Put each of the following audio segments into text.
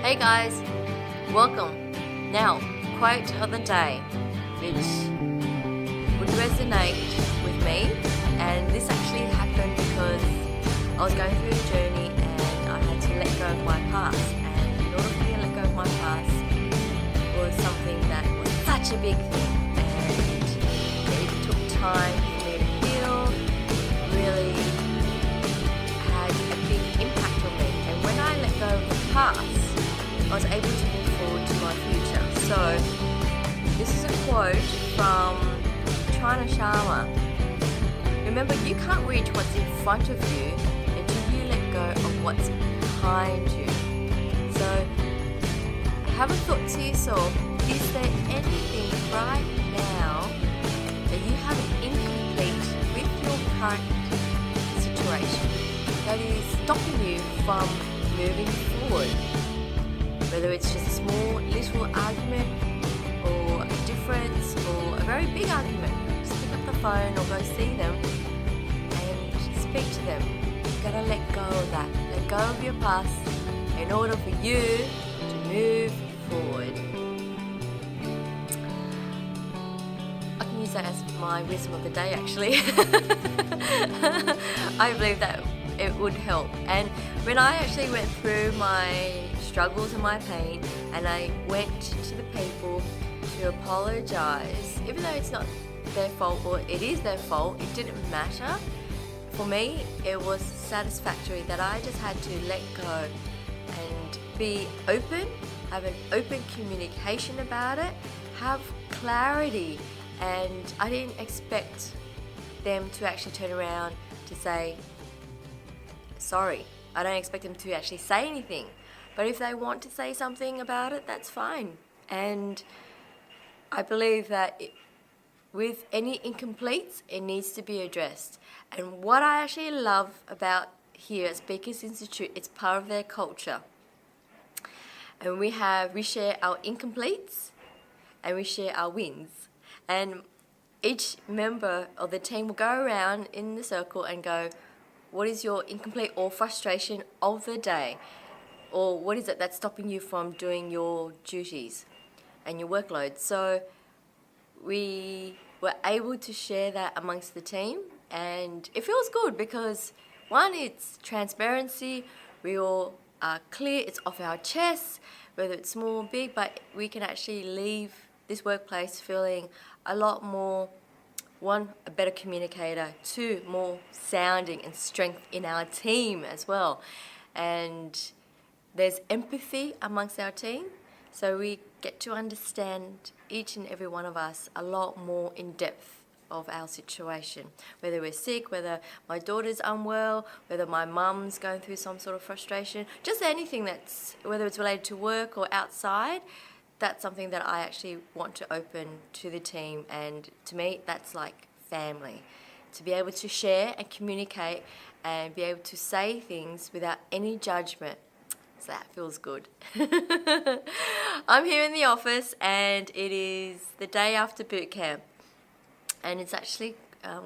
Hey guys, welcome. Now, quote of the day, which would resonate with me, and this actually happened because I was going through a journey and I had to let go of my past, and in order for me to let go of my past was something that was such a big thing, and it took time for me to heal, really had a big impact on me, and when I let go of the past, I was able to move forward to my future. So this is a quote from China Sharma. Remember, you can't reach what's in front of you until you let go of what's behind you. So have a thought to yourself, is there anything right now that you have incomplete with your current situation that is stopping you from moving forward? Whether it's just a small little argument or a difference or a very big argument, just pick up the phone or go see them and speak to them. You've got to let go of that. Let go of your past in order for you to move forward. I can use that as my wisdom of the day, actually. I believe that it would help. And when I actually went through my struggles and my pain, and I went to the people to apologize, even though it's not their fault or it is their fault, it didn't matter. For me, it was satisfactory that I just had to let go and be open, have an open communication about it, have clarity, and I didn't expect them to actually turn around to say sorry. I don't expect them to actually say anything. But if they want to say something about it, that's fine. And I believe that with any incompletes, it needs to be addressed. And what I actually love about here at Speakers Institute, it's part of their culture. And we share our incompletes and we share our wins. And each member of the team will go around in the circle and go, what is your incomplete or frustration of the day? Or what is it that's stopping you from doing your duties and your workload? So we were able to share that amongst the team, and it feels good because, one, it's transparency, we all are clear, it's off our chests, whether it's small or big, but we can actually leave this workplace feeling a lot more, one, a better communicator, two, more sounding and strength in our team as well. And there's empathy amongst our team, so we get to understand each and every one of us a lot more in depth of our situation. Whether we're sick, whether my daughter's unwell, whether my mum's going through some sort of frustration, just anything whether it's related to work or outside, that's something that I actually want to open to the team, and to me that's like family. To be able to share and communicate and be able to say things without any judgment. So that feels good. I'm here in the office and it is the day after boot camp, and it's actually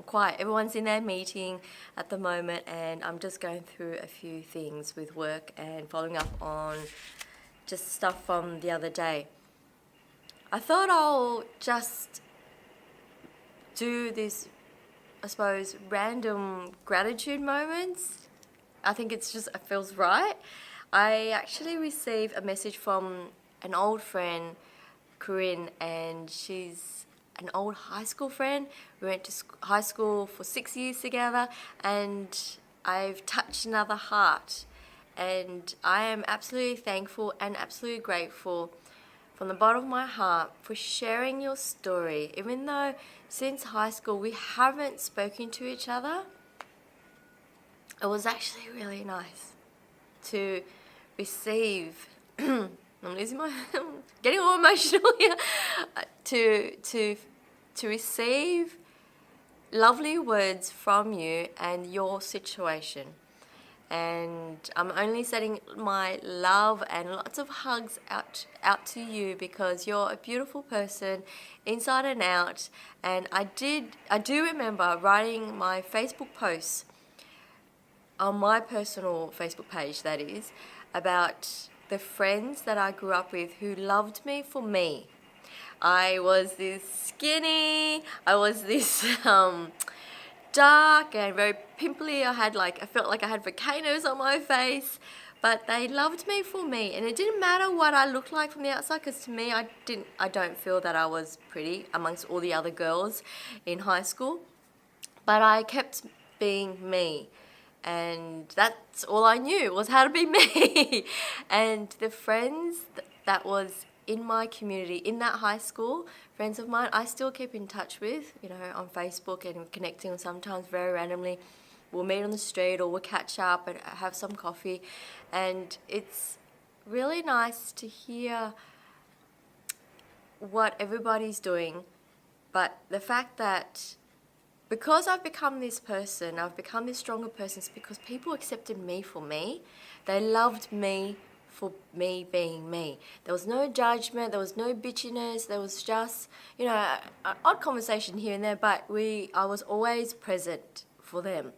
quiet. Everyone's in their meeting at the moment, and I'm just going through a few things with work and following up on just stuff from the other day. I thought I'll just do this, I suppose, random gratitude moments. I think it feels right. I actually received a message from an old friend, Corinne, and she's an old high school friend. We went to high school for 6 years together, and I've touched another heart. And I am absolutely thankful and absolutely grateful from the bottom of my heart for sharing your story. Even though since high school we haven't spoken to each other, it was actually really nice to receive I'm getting all emotional here. To receive lovely words from you and your situation. And I'm only sending my love and lots of hugs out to you, because you're a beautiful person inside and out. And I do remember writing my Facebook posts on my personal Facebook page, that is, about the friends that I grew up with who loved me for me. I was this skinny, I was this dark and very pimply. I felt like I had volcanoes on my face, but they loved me for me, and it didn't matter what I looked like from the outside, because to me, I don't feel that I was pretty amongst all the other girls in high school, but I kept being me, and that's all I knew, was how to be me. And the friends that was in my community, in that high school, friends of mine, I still keep in touch with, on Facebook, and connecting sometimes very randomly. We'll meet on the street, or we'll catch up and have some coffee. And it's really nice to hear what everybody's doing. But the fact that because I've become this person, I've become this stronger person, it's because people accepted me for me. They loved me for me being me. There was no judgment, there was no bitchiness, there was just, an odd conversation here and there, but I was always present for them.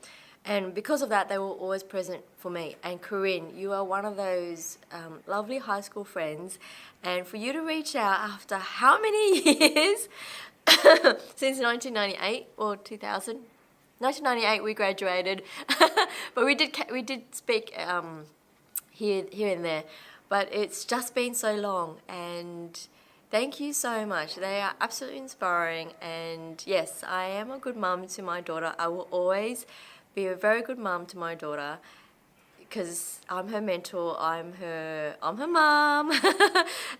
And because of that, they were always present for me. And Corinne, you are one of those lovely high school friends. And for you to reach out after how many years? Since 1998 or 2000? 1998 we graduated. But we did speak here and there. But it's just been so long. And thank you so much. They are absolutely inspiring. And yes, I am a good mum to my daughter. I will always be a very good mum to my daughter, because I'm her mentor, I'm her mum,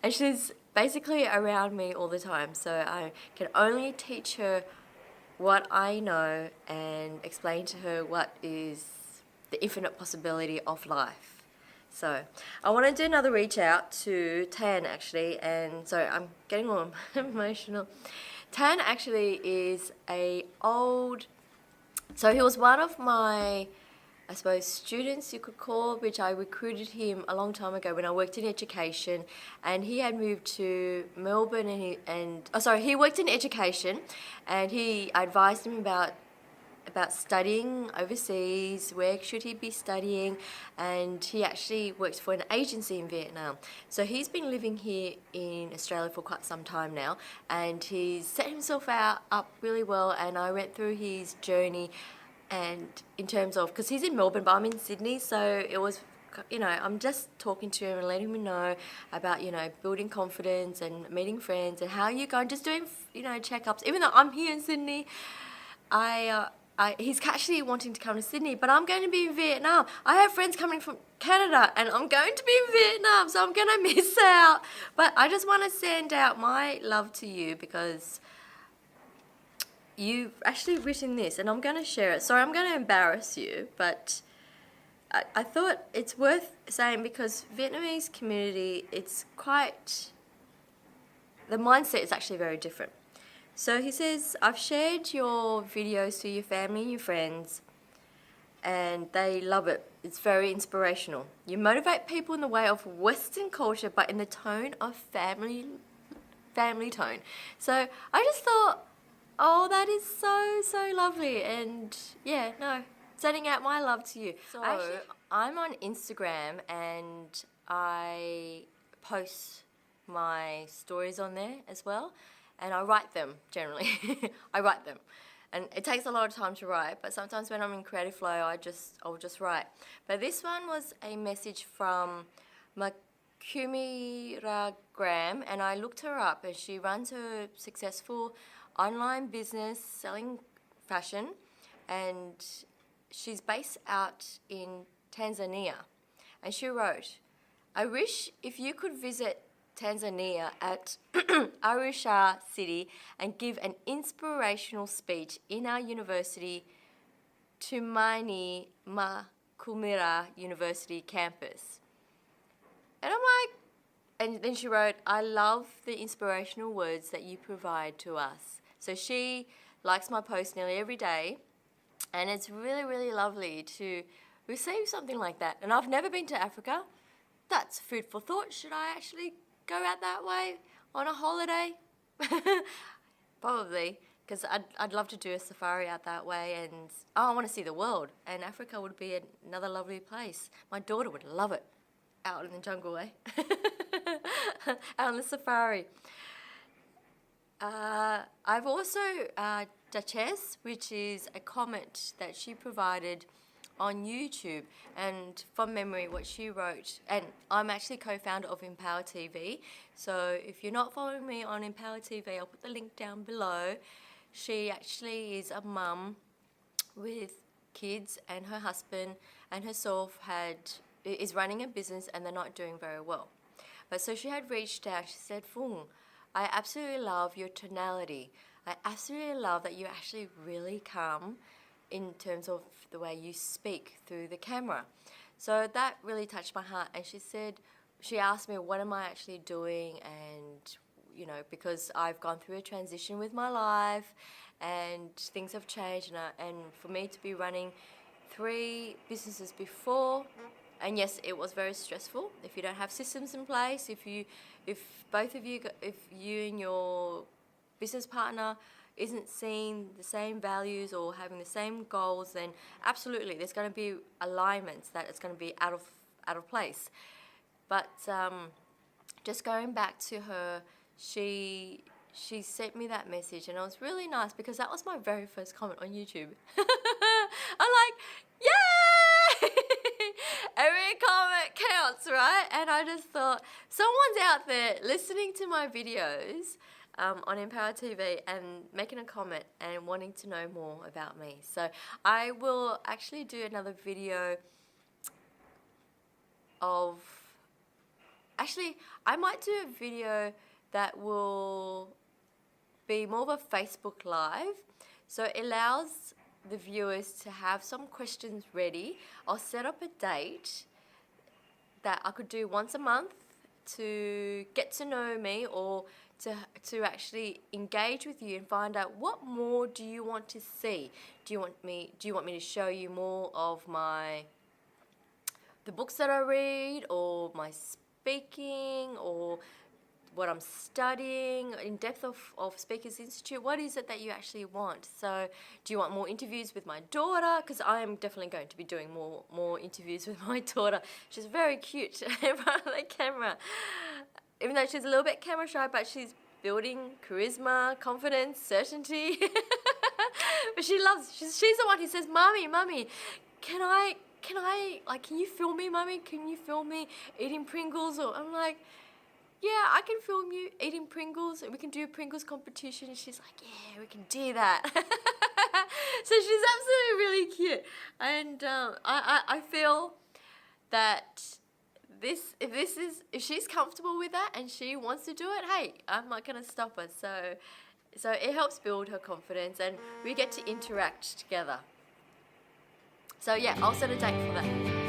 and she's basically around me all the time. So I can only teach her what I know and explain to her what is the infinite possibility of life. So I want to do another reach out to Tan, actually, and so I'm getting all emotional. Tan actually is so he was one of my, I suppose, students you could call, which I recruited him a long time ago when I worked in education, and he had moved to Melbourne, he worked in education, and I advised him about studying overseas, where should he be studying, and he actually works for an agency in Vietnam. So he's been living here in Australia for quite some time now, and he's set himself up really well, and I went through his journey, and in terms of, because he's in Melbourne but I'm in Sydney, so it was, I'm just talking to him and letting him know about, building confidence and meeting friends and how you going, just doing, checkups. Even though I'm here in Sydney, he's actually wanting to come to Sydney, but I'm going to be in Vietnam. I have friends coming from Canada, and I'm going to be in Vietnam, so I'm going to miss out. But I just want to send out my love to you, because you've actually written this, and I'm going to share it. Sorry, I'm going to embarrass you, but I thought it's worth saying, because Vietnamese community, the mindset is actually very different. So he says, I've shared your videos to your family and your friends, and they love it. It's very inspirational. You motivate people in the way of Western culture, but in the tone of family tone. So I just thought, oh, that is so lovely. And yeah, no, sending out my love to you. So I'm on Instagram, and I post my stories on there as well. And I write them, generally. I write them. And it takes a lot of time to write, but sometimes when I'm in creative flow, I'll just write. But this one was a message from Makumira Graham, and I looked her up, and she runs a successful online business selling fashion, and she's based out in Tanzania. And she wrote, I wish if you could visit Tanzania at Arusha City and give an inspirational speech in our university, Tumaini Makumira University campus. And I'm like, and then she wrote, I love the inspirational words that you provide to us. So she likes my post nearly every day, and it's really lovely to receive something like that. And I've never been to Africa. That's food for thought. Should I actually go out that way on a holiday? Probably, because I'd love to do a safari out that way, and I want to see the world, and Africa would be another lovely place. My daughter would love it. out in the jungle, eh? Out on the safari. I've also Duchess, which is a comment that she provided on YouTube, and from memory what she wrote, and I'm actually co-founder of Empower TV, so if you're not following me on Empower TV, I'll put the link down below. She actually is a mum with kids, and her husband and herself is running a business, and they're not doing very well. But so she had reached out. She said, Fung, I absolutely love your tonality. I absolutely love that you actually really calm in terms of the way you speak through the camera. So that really touched my heart. And she asked me, what am I actually doing? And, you know, because I've gone through a transition with my life and things have changed. And for me to be running 3 businesses before, and yes, it was very stressful. If you don't have systems in place, if you and your business partner isn't seeing the same values or having the same goals, then absolutely there's going to be alignments that it's going to be out of place. But just going back to her, she sent me that message, and it was really nice because that was my very first comment on YouTube. I'm like, yay! Every comment counts, right? And I just thought, someone's out there listening to my videos on Empower TV and making a comment and wanting to know more about me. So I will actually do another video I might do a video that will be more of a Facebook Live. So it allows the viewers to have some questions ready. I'll set up a date that I could do once a month to get to know me, or to actually engage with you and find out what more do you want to see. Do you want me to show you more of the books that I read, or my speaking, or what I'm studying, in depth of Speakers Institute? What is it that you actually want? So do you want more interviews with my daughter? Because I am definitely going to be doing more interviews with my daughter. She's very cute in front of the camera. Even though she's a little bit camera shy, but she's building charisma, confidence, certainty. But she's the one who says, Mommy, can you film me, Mommy? Can you film me eating Pringles? Or I'm like, yeah, I can film you eating Pringles, and we can do a Pringles competition. And she's like, yeah, we can do that. So she's absolutely really cute. And I feel that if she's comfortable with that and she wants to do it, hey, I'm not going to stop her. So it helps build her confidence, and we get to interact together. So yeah, I'll set a date for that.